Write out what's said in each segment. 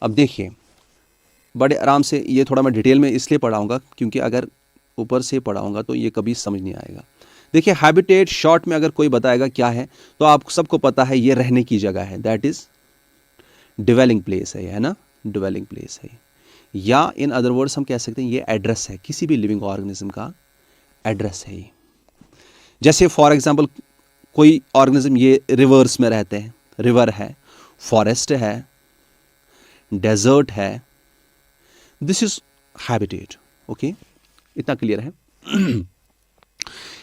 अब देखिए बड़े आराम से, ये थोड़ा मैं डिटेल में इसलिए पढ़ाऊँगा क्योंकि अगर ऊपर से पढ़ाऊँगा तो ये कभी समझ नहीं आएगा। देखिए हैबिटेट शॉर्ट में अगर कोई बताएगा क्या है, तो आप सबको पता है ये रहने की जगह है, दैट इज़ डिवेलिंग प्लेस है ना, डिवेलिंग प्लेस है। या इन अदर वर्ड्स हम कह सकते हैं ये एड्रेस है, किसी भी लिविंग ऑर्गेनिज्म का एड्रेस है ये। जैसे फॉर एग्जांपल कोई ऑर्गेनिज्म ये रिवर्स में रहते हैं, रिवर है, फॉरेस्ट है, डेजर्ट है, दिस इज हैबिटेट। ओके, इतना क्लियर है।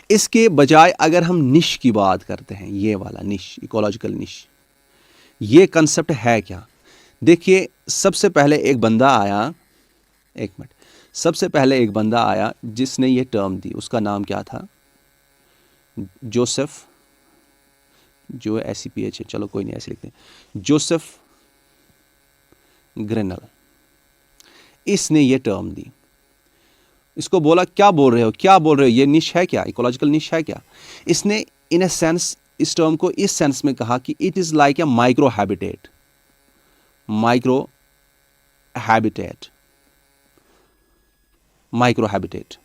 इसके बजाय अगर हम निश की बात करते हैं, ये वाला निश, इकोलॉजिकल निश, ये कंसेप्ट है क्या? देखिए सबसे पहले एक बंदा आया, एक मिनट, सबसे पहले एक बंदा आया जिसने ये टर्म दी, उसका नाम क्या था? जोसेफ, जो SEPH है, चलो कोई नहीं ऐसे लिखते हैं, जोसेफ ग्रेनल, इसने ये टर्म दी। इसको बोला क्या बोल रहे हो, क्या बोल रहे हो, ये निश है क्या, इकोलॉजिकल निश है क्या? इसने इन ए सेंस इस टर्म को इस सेंस में कहा कि it is like A micro habitat, micro habitat, micro habitat.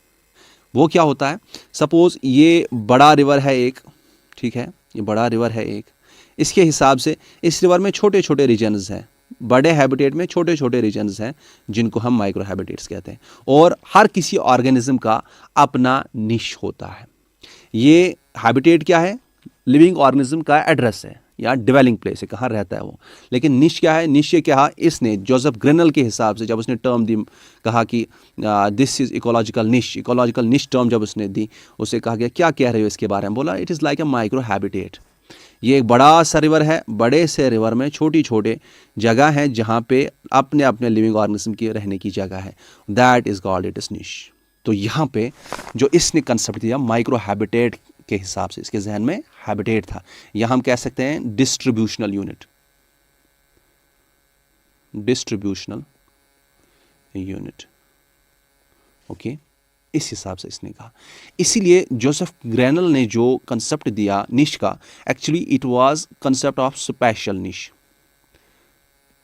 वो क्या होता है? सपोज ये बड़ा रिवर है एक, ठीक है, ये बड़ा रिवर है एक, इसके हिसाब से इस रिवर में छोटे छोटे रीजन्स हैं, बड़े हैबिटेट में छोटे छोटे रीजन्स हैं जिनको हम माइक्रो हैबिटेट्स कहते हैं। और हर किसी ऑर्गेनिज्म का अपना निश होता है। ये हैबिटेट क्या है? लिविंग ऑर्गेनिज्म का एड्रेस है या डिवेलिंग प्लेस है, कहाँ रहता है वो। लेकिन निश क्या है? निश ये क्या, इसने जोसेफ ग्रेनल के हिसाब से जब उसने टर्म दी, कहा कि दिस इज इकोलॉजिकल निश, इकोलॉजिकल निश टर्म जब उसने दी, उसे कहा गया क्या कह रहे हो इसके बारे में? बोला it is like a micro habitat. ये एक बड़ा सा रिवर है, बड़े से रिवर में छोटी छोटे जगह हैं जहाँ पे अपने अपने लिविंग ऑर्गेनिज्म की रहने की जगह है, that is called it is निश। तो यहाँ पे जो इसने कंसेप्ट दिया माइक्रो हैबिटेट के हिसाब से, इसके जहन में हैबिटेट था, यहाँ हम कह सकते हैं distributional unit, distributional unit. Okay, इस हिसाब से इसने कहा। इसीलिए जोसेफ ग्रेनल ने जो कंसेप्ट दिया निश का, actually it was concept of special निश,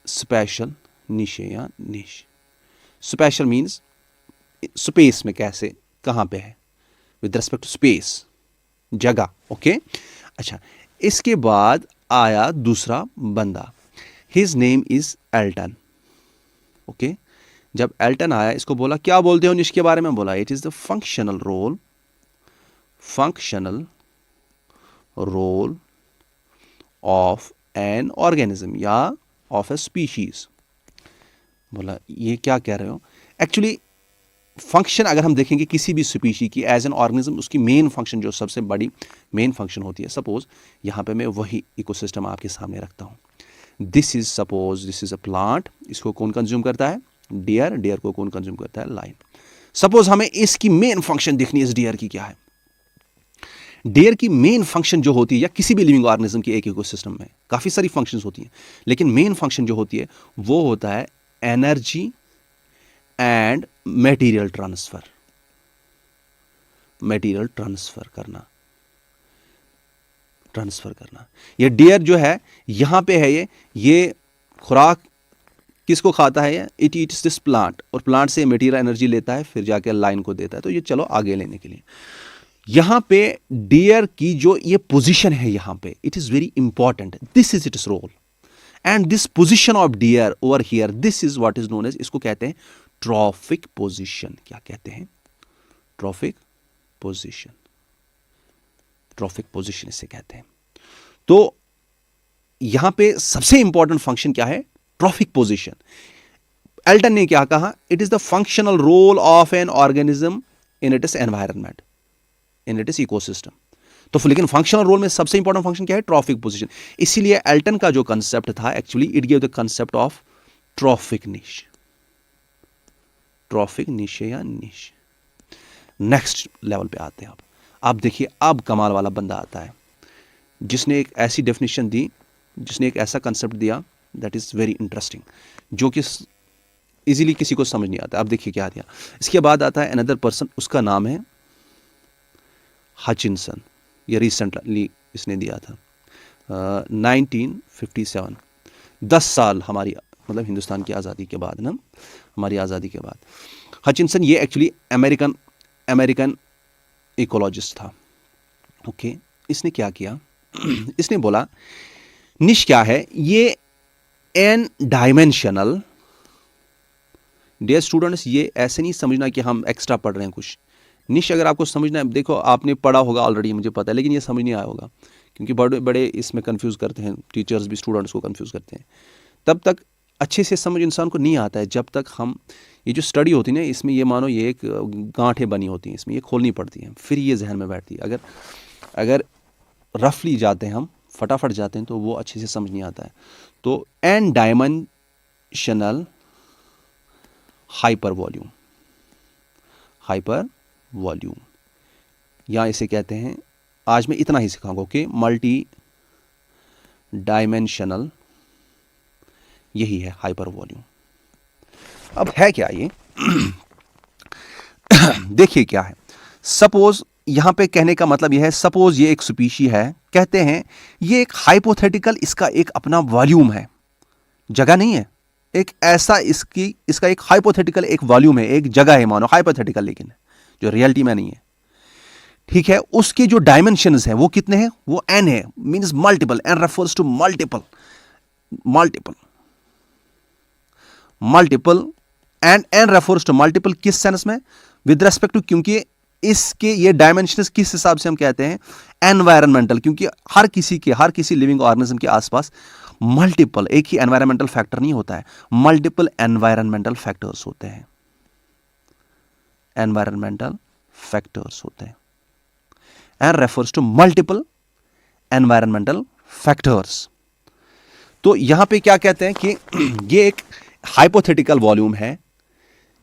स्पेशल निश या निश। स्पेशल मींस स्पेस में, कैसे, कहाँ पे है, विद रिस्पेक्ट टू स्पेस, जगह। ओके, अच्छा, इसके बाद आया दूसरा बंदा, his name is Elton. Okay, जब एल्टन आया, इसको बोला क्या बोलते हो निश के बारे में? बोला it is the functional role, functional role of an organism या ऑफ ए स्पीशीज। बोला ये क्या कह रहे हो? एक्चुअली फंक्शन अगर हम देखेंगे किसी भी स्पीशी की एज एन ऑर्गेनिज्म, उसकी मेन फंक्शन जो सबसे बड़ी मेन फंक्शन होती है, सपोज यहाँ पे मैं वही इकोसिस्टम आपके सामने रखता हूँ, this is suppose this is a plant, इसको कौन कंज्यूम करता है? डियर, डियर को कौन कंज्यूम करता है? लाइन। सपोज हमें इसकी मेन फंक्शन देखनी है, इस डियर की क्या है। डियर की मेन फंक्शन जो होती है, या किसी भी लिविंग ऑर्गेनिज्म की एक इकोसिस्टम में काफी सारी फंक्शंस होती हैं, लेकिन मेन फंक्शन जो होती है वो होता है energy and material transfer, material transfer करना, ट्रांसफर करना। ये डियर जो है यहां पे है, ये खुराक किसको खाता है? इट ईट्स दिस प्लांट, और प्लांट से मटेरियल एनर्जी लेता है, फिर जाके लाइन को देता है। तो ये चलो आगे लेने के लिए, यहां पे डियर की जो ये पोजीशन है यहां पे, it is very important, this is its role, and this position of dear over here, this is what is known as, इसको कहते हैं ट्रॉफिक पोजीशन। क्या कहते हैं? ट्रॉफिक पोजीशन, ट्रॉफिक पोजीशन इसे कहते हैं। तो यहां पे सबसे इंपॉर्टेंट फंक्शन क्या है? Traffic position. एल्टन ने क्या कहा? It is the functional role of an organism in it is environment, in it is ecosystem. तो लेकिन फंक्शनल रोल में सबसे इंपॉर्टेंट फंक्शन क्या है? Traffic position. इसीलिए एल्टन का जो कंसेप्ट था, actually it give the concept of trophic niche, trophic niche या निश। नेक्स्ट लेवल पे आते हैं आप देखिए, अब कमाल वाला बंदा आता है जिसने एक ऐसी डेफिनेशन दी, जिसने एक ऐसा कंसेप्ट दिया दैट इज वेरी इंटरेस्टिंग, जो कि इजीली किसी को समझ नहीं आता। अब देखिए क्या दिया। इसके बाद आता है अनदर पर्सन, उसका नाम है हचिनसन। ये रिसेंटली इसने दिया था 1957, 10 साल हमारी मतलब हिंदुस्तान की आज़ादी के बाद ना, हमारी आज़ादी के बाद। हचिंसन ये एक्चुअली अमेरिकन इकोलॉजिस्ट था। ओके, इसने क्या किया, इसने बोला निश क्या है, ये एन डायमेंशनल। डियर स्टूडेंट्स, ये ऐसे नहीं समझना कि हम एक्स्ट्रा पढ़ रहे हैं कुछ। निश अगर आपको समझना है, देखो आपने पढ़ा होगा ऑलरेडी, मुझे पता है, लेकिन ये समझ नहीं आया होगा क्योंकि बड़े बड़े इसमें कंफ्यूज करते हैं, टीचर्स भी स्टूडेंट्स को कंफ्यूज करते हैं। तब तक अच्छे से समझ इंसान को नहीं आता है जब तक हम, ये जो स्टडी होती है ना, इसमें ये मानो ये एक गांठें बनी होती हैं, इसमें ये खोलनी पड़ती हैं, फिर ये जहन में बैठती है। अगर रफली जाते हैं हम, फटाफट जाते हैं, तो वो अच्छे से समझ नहीं आता है। तो एन डायमेंशनल हाइपर वॉल्यूम, या इसे कहते हैं, आज मैं इतना ही सिखाऊंगा, ओके, मल्टी डायमेंशनल, यही है हाइपर वॉल्यूम। अब है क्या ये देखिए क्या है। सपोज यहां पे कहने का मतलब यह है, सपोज ये एक स्पीशी है, कहते हैं ये एक हाइपोथेटिकल, इसका एक अपना वॉल्यूम है, जगह नहीं है, एक ऐसा इसका एक हाइपोथेटिकल एक वॉल्यूम है, एक जगह है, मानो हाइपोथेटिकल, लेकिन जो रियलिटी में नहीं है, ठीक है। उसके जो डायमेंशंस हैं वो कितने हैं, वो n है, means multiple, n refers to multiple and n refers to multiple किस सेंस में, विद रेस्पेक्ट टू, क्योंकि इसके ये डायमेंशंस किस हिसाब से हम कहते हैं, एनवायरमेंटल, क्योंकि हर किसी लिविंग ऑर्गेनिज्म के आसपास मल्टीपल, एक ही एनवायरमेंटल फैक्टर नहीं होता है, मल्टीपल एनवायरमेंटल फैक्टर्स होते हैं, and refers to multiple environmental factors. तो यहां पे क्या कहते हैं कि ये एक हाइपोथेटिकल वॉल्यूम है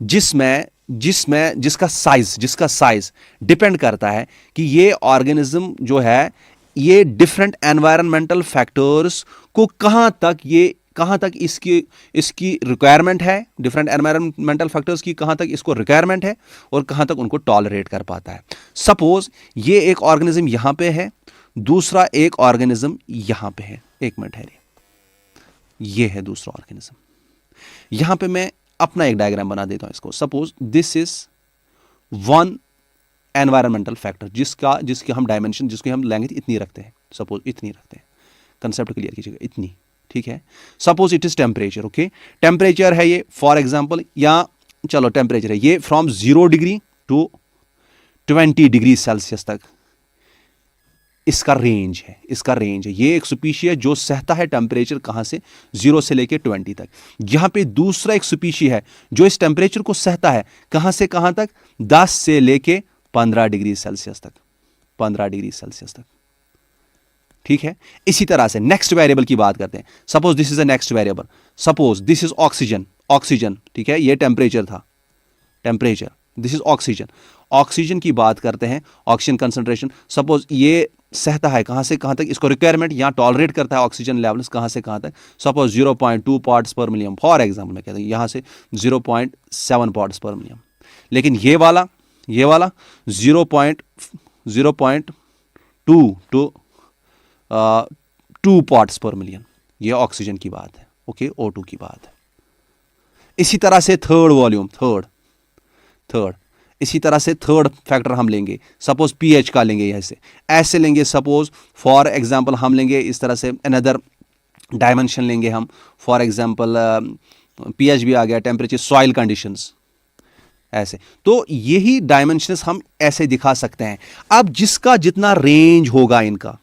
जिसका साइज डिपेंड करता है कि ये ऑर्गेनिज्म जो है, ये डिफरेंट एनवायरमेंटल फैक्टर्स को कहां तक इसकी रिक्वायरमेंट है, डिफरेंट एनवायरमेंटल फैक्टर्स की कहां तक इसको रिक्वायरमेंट है और कहां तक उनको टॉलरेट कर पाता है। सपोज ये एक ऑर्गेनिज्म यहां पे है, दूसरा एक ऑर्गेनिज्म यहां पे है, एक मिनट है, ये है दूसरा ऑर्गेनिज्म। यहां पे मैं अपना एक डायग्राम बना देता हूं इसको। Suppose this is one environmental factor जिसके हम डायमेंशन, जिसकी हम लेंथ इतनी रखते हैं, सपोज इतनी रखते हैं, कंसेप्ट क्लियर कीजिएगा, इतनी, ठीक है। Suppose it is temperature, okay, temperature है ये, फॉर एग्जांपल, या चलो टेम्परेचर है ये from 0 degree to 20 degree Celsius तक, इसका रेंज है, ये एक स्पीशी है जो सहता है टेम्परेचर कहां से, 0 से लेके 20 तक। यहां पे दूसरा एक स्पीशी है जो इस टेम्परेचर को सहता है कहां से कहां तक, 10 से लेके 15 डिग्री सेल्सियस तक, ठीक है। इसी तरह से नेक्स्ट वेरिएबल की बात करते हैं। Suppose this is a next variable, suppose this is oxygen, ठीक है, ये टेम्परेचर था, दिस इज ऑक्सीजन की बात करते हैं, ऑक्सीजन कंसंट्रेशन। सपोज ये सहता है कहां से कहां तक, इसको रिक्वायरमेंट यहां टॉलरेट करता है ऑक्सीजन लेवल्स कहां से कहां तक, सपोज 0.2 पार्ट्स पर मिलियन, फॉर एग्जांपल मैं कहता हूं, यहां से 0.7 पार्ट्स पर मिलियन। लेकिन ये वाला 0.2 टू 2 पार्ट्स पर मिलियन, ये ऑक्सीजन की बात है, ओके, O2 की बात है। इसी तरह से थर्ड वॉल्यूम, इसी तरह से थर्ड फैक्टर हम लेंगे, सपोज pH का लेंगे, ऐसे लेंगे, सपोज फॉर एग्जांपल हम लेंगे इस तरह से अनदर डायमेंशन लेंगे हम, फॉर एग्जांपल pH भी आ गया, टेम्परेचर, सॉइल कंडीशंस, ऐसे। तो यही डायमेंशंस हम ऐसे दिखा सकते हैं। अब जिसका जितना रेंज होगा, इनका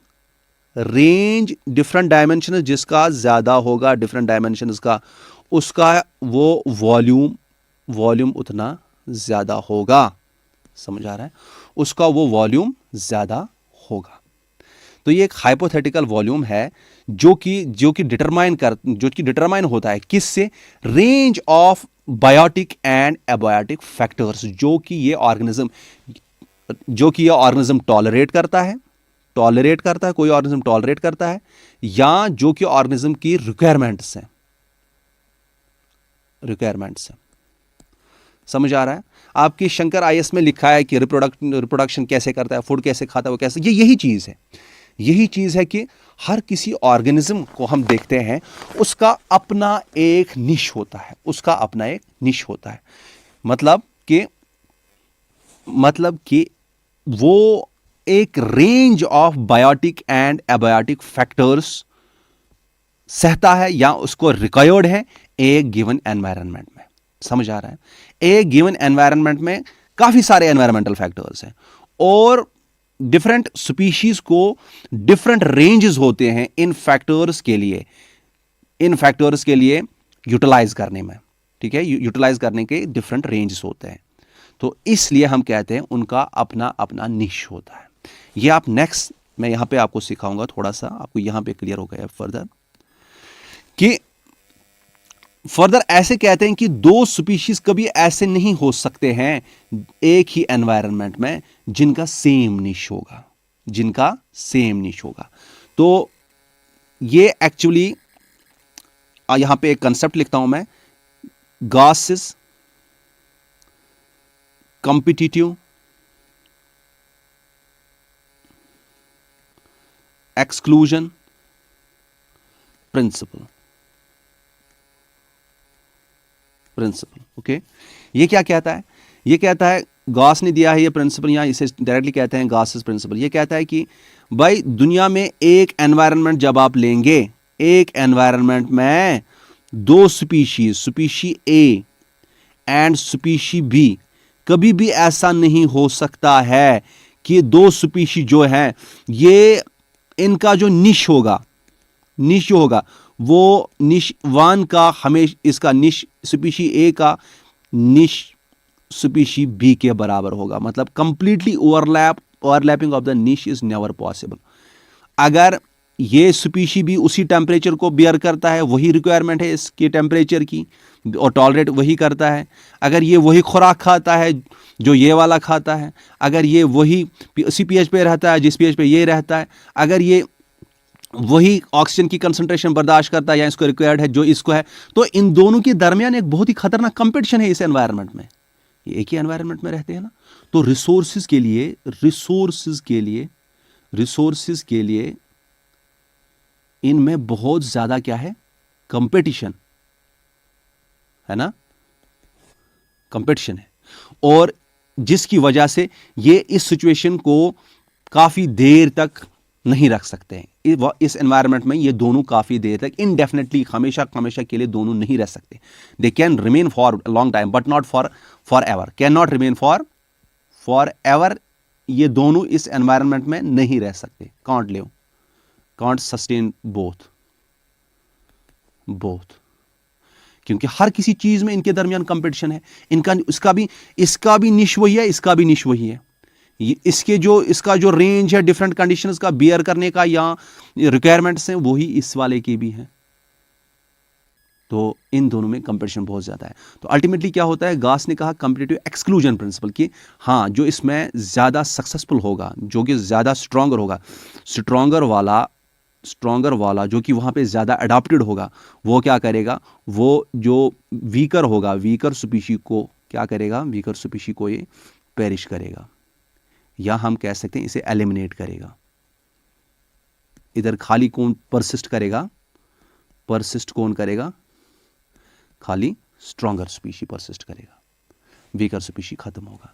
रेंज डिफरेंट डायमेंशन, जिसका ज्यादा होगा डिफरेंट डायमेंशंस का, उसका वो वॉल्यूम उतना ज्यादा होगा, समझ आ रहा है, उसका वो वॉल्यूम ज्यादा होगा। तो ये एक हाइपोथेटिकल वॉल्यूम है जो कि डिटरमाइन होता है किससे, range of biotic and abiotic factors, जो कि ये ऑर्गेनिज्म टॉलरेट करता है, कोई ऑर्गेनिज्म टॉलरेट करता है, या जो कि ऑर्गेनिज्म की रिक्वायरमेंट्स हैं, समझ आ रहा है। आपकी शंकर आईएएस में लिखा है कि रिप्रोडक्शन कैसे करता है, फूड कैसे खाता है, वो कैसे, यही चीज है, यही चीज़ है कि हर किसी ऑर्गेनिज्म को हम देखते हैं, उसका अपना एक निश होता है, उसका अपना एक निश होता है। मतलब कि वो एक range of biotic and abiotic factors सहता है या उसको रिक्वायर्ड है एक गिवन एनवायरनमेंट में। समझ आ रहा है? एक गिवन एनवायरनमेंट में काफी सारे एनवायरमेंटल फैक्टर्स हैं और डिफरेंट स्पीशीज को डिफरेंट रेंजेस होते हैं इन फैक्टर्स के लिए यूटिलाइज करने में। ठीक है, यूटिलाइज करने के डिफरेंट रेंजेस होते हैं, तो इसलिए हम कहते हैं उनका अपना अपना निश होता है। ये आप नेक्स्ट मैं यहां पे आपको सिखाऊंगा, थोड़ा सा आपको यहां पे क्लियर हो गया फर्दर कि फर्दर ऐसे कहते हैं कि दो स्पीशीज कभी ऐसे नहीं हो सकते हैं एक ही एनवायरनमेंट में जिनका सेम निश होगा। तो ये एक्चुअली यहां पे एक कंसेप्ट लिखता हूं मैं, Gauss's competitive exclusion principle. Okay, ये क्या कहता है? ये कहता है, गॉस ने दिया है ये प्रिंसिपल, यहां इसे डायरेक्टली कहते हैं गॉसेस प्रिंसिपल। ये कहता है कि भाई दुनिया में एक एनवायरनमेंट जब आप लेंगे, एक एनवायरनमेंट में दो species A and species B, कभी भी ऐसा नहीं हो सकता है कि दो स्पीशी जो है ये इनका जो निश जो होगा वो निश वन का हमेशा इसका निश स्पीशी ए का निश स्पीशी बी के बराबर होगा। मतलब कंप्लीटली ओवरलैपिंग ऑफ द निश इज नेवर पॉसिबल। अगर ये स्पीशी भी उसी टेम्परेचर को बियर करता है, वही रिक्वायरमेंट है इसके टेम्परेचर की और टॉलरेट वही करता है, अगर ये वही खुराक खाता है जो ये वाला खाता है, अगर ये वही उसी पीएच पे रहता है जिस पीएच पे ये रहता है, अगर ये वही ऑक्सीजन की कंसंट्रेशन बर्दाश्त करता है या इसको रिक्वायर्ड है जो इसको है, तो इन दोनों के दरमियान एक बहुत ही खतरनाक कंपटीशन है इस एनवायरनमेंट में। ये एक ही एनवायरनमेंट में रहते हैं ना, तो रिसोर्सेज के लिए इनमें बहुत ज्यादा क्या है, कंपटीशन है ना, कंपटीशन है। और जिसकी वजह से ये इस सिचुएशन को काफी देर तक नहीं रख सकते हैं। इस एनवायरनमेंट में ये दोनों काफी देर तक इनडेफिनेटली हमेशा के लिए दोनों नहीं रह सकते। They can remain for long time but not for ever, can not remain for ever. ये दोनों इस एनवायरनमेंट में नहीं रह सकते, कांट सस्टेन बोथ, क्योंकि हर किसी चीज में इनके दरमियान कंपटीशन है। इसका भी निश वही है, इसका भी निश वही है। इसका जो रेंज है डिफरेंट कंडीशंस का बियर करने का या रिक्वायरमेंट्स हैं वही इस वाले की भी है। तो इन दोनों में कंपटीशन बहुत ज्यादा है। तो अल्टीमेटली क्या होता है, गास ने कहा कॉम्पिटिटिव एक्सक्लूजन प्रिंसिपल कि हाँ, जो इसमें ज्यादा सक्सेसफुल होगा, जो कि ज्यादा स्ट्रॉन्गर होगा, स्ट्रॉन्गर वाला जो कि वहां पे ज्यादा अडॉप्टेड होगा, वो क्या करेगा, वो जो वीकर होगा, वीकर स्पीशी को क्या करेगा, वीकर स्पीशी को ये पेरिश करेगा, या हम कह सकते हैं इसे एलिमिनेट करेगा। इधर खाली कौन परसिस्ट करेगा, कौन करेगा, खाली स्ट्रॉन्गर स्पीशी परसिस्ट करेगा, वीकर स्पीशी खत्म होगा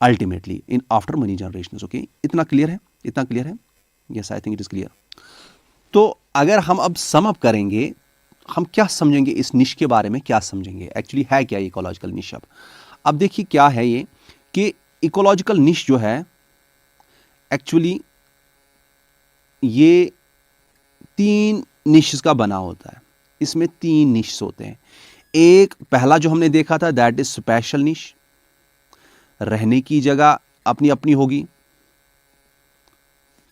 ultimately in after money generations. Okay, इतना क्लियर है? Yes, I think it is clear. तो अगर हम अब सम अप करेंगे, हम क्या समझेंगे इस निश के बारे में, क्या समझेंगे एक्चुअली है क्या इकोलॉजिकल निश। अब देखिए क्या है ये कि इकोलॉजिकल निश जो है एक्चुअली ये 3 निश का बना होता है। इसमें 3 निश होते हैं। एक पहला जो हमने देखा था दैट इज स्पेशल निश, रहने की जगह अपनी अपनी होगी,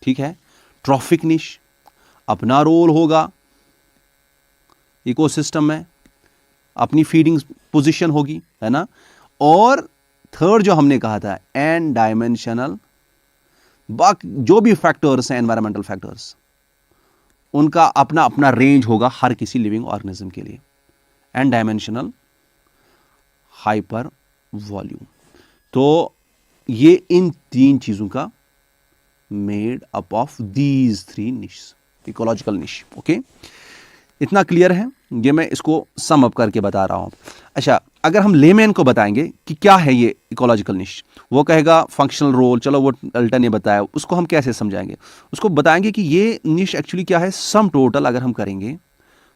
ठीक है। ट्रॉफिक निश, अपना रोल होगा इकोसिस्टम में, अपनी फीडिंग पोजीशन होगी, है ना। और थर्ड जो हमने कहा था एन डायमेंशनल, बाकी जो भी फैक्टर्स हैं एनवायरमेंटल फैक्टर्स, उनका अपना अपना रेंज होगा हर किसी लिविंग ऑर्गेनिज्म के लिए, एन डायमेंशनल हाइपर वॉल्यूम। तो ये इन 3 चीजों का मेड अप ऑफ दीज 3 निश, इकोलॉजिकल निश। ओके, इतना क्लियर है? ये मैं इसको सम अप करके बता रहा हूं। अच्छा, अगर हम लेमैन को बताएंगे कि क्या है ये इकोलॉजिकल निश, वो कहेगा फंक्शनल रोल, चलो वो अल्टन ने बताया, उसको हम कैसे समझाएंगे? उसको बताएंगे कि ये निश एक्चुअली क्या है, सम टोटल, अगर हम करेंगे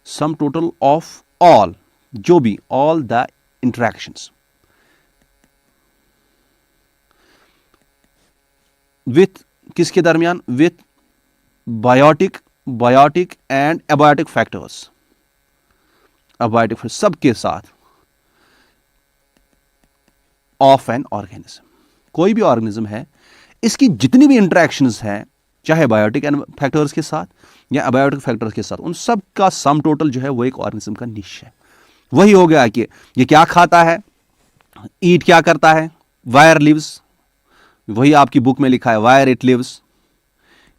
सम टोटल ऑफ ऑल, जो भी ऑल द इंटरेक्शंस विथ किसके दरमियान, with biotic and abiotic factors, abiotic सबके साथ ऑफ एन ऑर्गेनिज्म। कोई भी ऑर्गेनिज्म है, इसकी जितनी भी इंटरेक्शंस हैं, चाहे बायोटिक फैक्टर्स के साथ या अबायोटिक फैक्टर्स के साथ, उन सब का सम टोटल जो है वो एक ऑर्गेनिज्म का निश है। वही हो गया कि ये क्या खाता है, ईट क्या करता है, वायर लिव्स, वही आपकी बुक में लिखा है वायर इट लिव्स।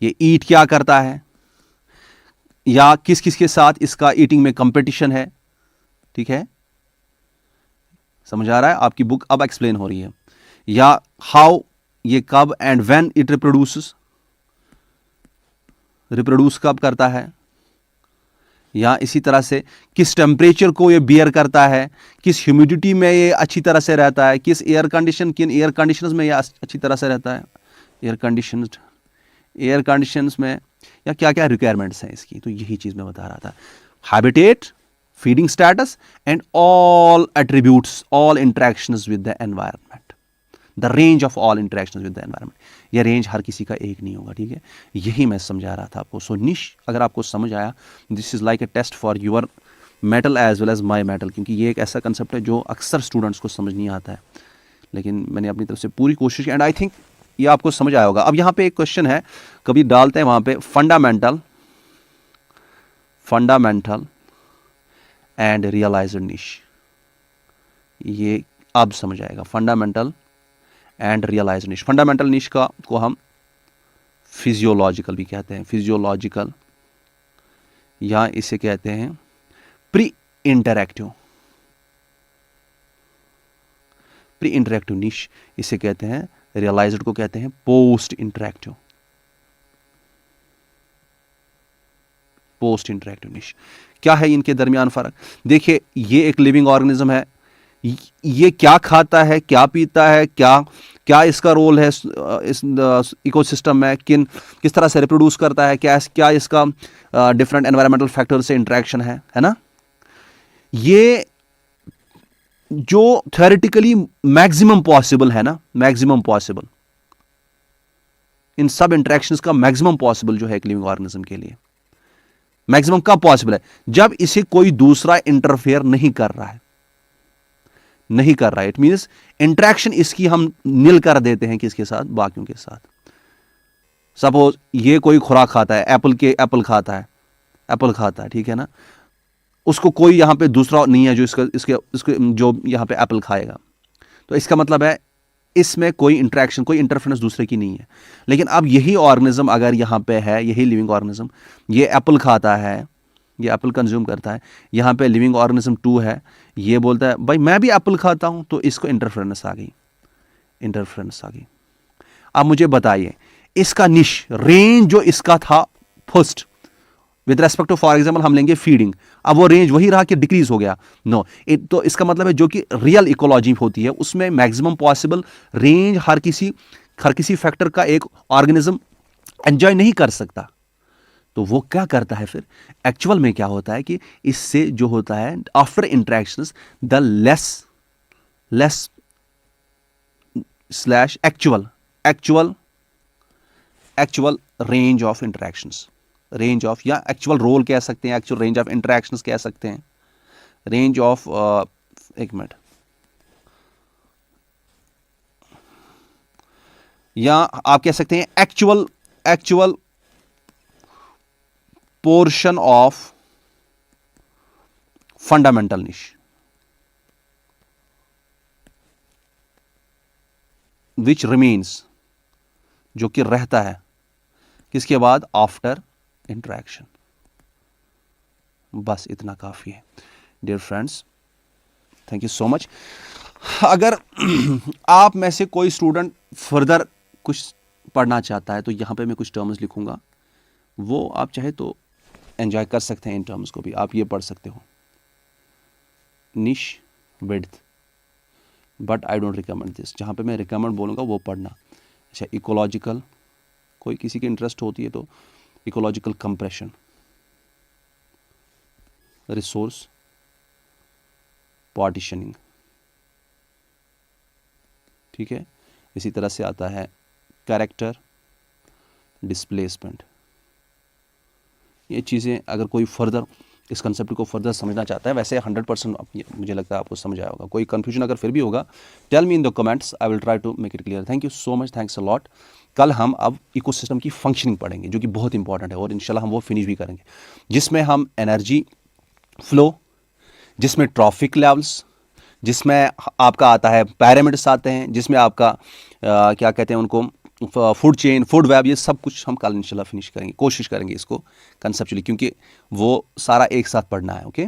ये ईट क्या करता है, या किस किस के साथ इसका ईटिंग में कंपटीशन है। ठीक है, समझ आ रहा है? आपकी बुक अब एक्सप्लेन हो रही है। या हाउ, ये कब एंड व्हेन इट रिप्रोड्यूस कब करता है, या इसी तरह से किस टेम्परेचर को ये बियर करता है, किस ह्यूमिडिटी में ये अच्छी तरह से रहता है, किस किन एयर कंडीशंस में ये अच्छी तरह से रहता है, एयर कंडीशंस में, या क्या क्या रिक्वायरमेंट्स हैं इसकी। तो यही चीज मैं बता रहा था, habitat, feeding status and all attributes, all interactions with the environment, the range of all interactions with the environment. यह रेंज हर किसी का एक नहीं होगा। ठीक है, यही मैं समझा रहा था आपको। सो निश अगर आपको समझ आया, this is like a test for your mental as well as my mental, क्योंकि ये एक ऐसा कंसेप्ट है जो अक्सर स्टूडेंट्स को समझ नहीं आता है, लेकिन मैंने अपनी तरफ से पूरी कोशिश की एंड आई थिंक ये आपको समझ आया होगा। अब यहाँ पे एक क्वेश्चन है, कभी डालते हैं वहाँ पे फंडामेंटल एंड रियलाइज्ड निश, ये अब समझ आएगा। फंडामेंटल एंड रियलाइज्ड निश, फंडामेंटल निश का को हम फिजियोलॉजिकल भी कहते हैं, फिजियोलॉजिकल, या इसे कहते हैं प्री इंटरैक्टिव निश, इसे कहते हैं। रियलाइज्ड को कहते हैं पोस्ट इंटरैक्टिव निश। क्या है इनके दरमियान फर्क? देखिए, ये एक लिविंग ऑर्गेनिज्म है, ये क्या खाता है, क्या पीता है, क्या इसका रोल है इस इकोसिस्टम में, किस तरह से रिप्रोड्यूस करता है, क्या इसका डिफरेंट एनवायरमेंटल फैक्टर से इंटरेक्शन है ना। ये जो थ्योरेटिकली मैक्सिमम पॉसिबल है ना, मैक्सिमम पॉसिबल, इन सब इंटरेक्शंस का मैक्सिमम पॉसिबल जो है एक लिविंग ऑर्गेनिज्म के लिए, मैक्सिमम कब पॉसिबल है? जब इसे कोई दूसरा इंटरफेयर नहीं कर रहा है, इट मींस इंटरेक्शन इसकी हम नील कर देते हैं, किसके साथ? बाकियों के साथ। सपोज ये कोई खुराक खाता है, एप्पल खाता है, ठीक है ना, उसको कोई यहां पे दूसरा नहीं है जो इसके जो यहां पे एप्पल खाएगा, तो इसका मतलब है इसमें कोई इंटरेक्शन, कोई इंटरफेरेंस दूसरे की नहीं है। लेकिन अब यही ऑर्गेनिज्म अगर यहां पे है, यही लिविंग ऑर्गेनिज्म, ये एप्पल खाता है, ये एप्पल कंज्यूम करता है, यहां पे लिविंग ऑर्गेनिज्म 2 है, ये बोलता है भाई मैं भी एप्पल खाता हूं, तो इसको इंटरफेरेंस आ गई। अब मुझे बताइए, इसका निश, रेंज जो इसका था first with respect to, for example हम लेंगे फीडिंग, अब वो रेंज वही रहा कि डिक्रीज हो गया? नो, तो इसका मतलब है जो कि रियल इकोलॉजी होती है उसमें मैक्सिमम पॉसिबल रेंज हर किसी फैक्टर का एक ऑर्गेनिज्म एंजॉय नहीं कर सकता। तो वो क्या करता है फिर एक्चुअल में? क्या होता है कि इससे जो होता है after interactions, the less slash actual range of interactions, range of, या एक्चुअल रोल कह सकते हैं, एक्चुअल रेंज ऑफ इंटरेक्शंस कह सकते हैं, रेंज ऑफ, एक मिनट, या आप कह सकते हैं एक्चुअल पोर्शन ऑफ फंडामेंटल निश, विच रिमेन्स, जो कि रहता है किसके बाद? After interaction. बस इतना काफी है dear friends, thank you so much. अगर आप में से कोई स्टूडेंट फर्दर कुछ पढ़ना चाहता है तो यहाँ पे मैं कुछ टर्म्स लिखूँगा, वो आप चाहे तो एंजॉय कर सकते हैं इन टर्म्स को भी, आप ये पढ़ सकते हो। निश width, but I don't recommend this, जहाँ पे मैं रिकमेंड बोलूँगा वो पढ़ना। अच्छा, इकोलॉजिकल, कोई किसी की इंटरेस्ट होती है तो इकोलॉजिकल कंप्रेशन, रिसोर्स पार्टीशनिंग, ठीक है। इसी तरह से आता है कैरेक्टर डिस्प्लेसमेंट। ये चीज़ें अगर कोई फर्दर इस कंसेप्ट को फर्दर समझना चाहता है, वैसे 100% मुझे लगता है आपको समझ आया होगा। कोई कंफ्यूजन अगर फिर भी होगा, tell me in the comments, I will try to make it clear. Thank you so much, thanks a lot. कल हम अब इकोसिस्टम की फंक्शनिंग पढ़ेंगे जो कि बहुत इंपॉर्टेंट है, और इंशाल्लाह हम वो फिनिश भी करेंगे, जिसमें हम एनर्जी फ्लो, जिसमें ट्रॉफिक लेवल्स, जिसमें आपका आता है पैरामीटर्स आते हैं, जिसमें आपका क्या कहते हैं उनको, फूड चेन, फूड वेब, ये सब कुछ हम कल इंशाल्लाह फिनिश करेंगे, कोशिश करेंगे इसको कंसेप्चुअली, क्योंकि वो सारा एक साथ पढ़ना है। ओके।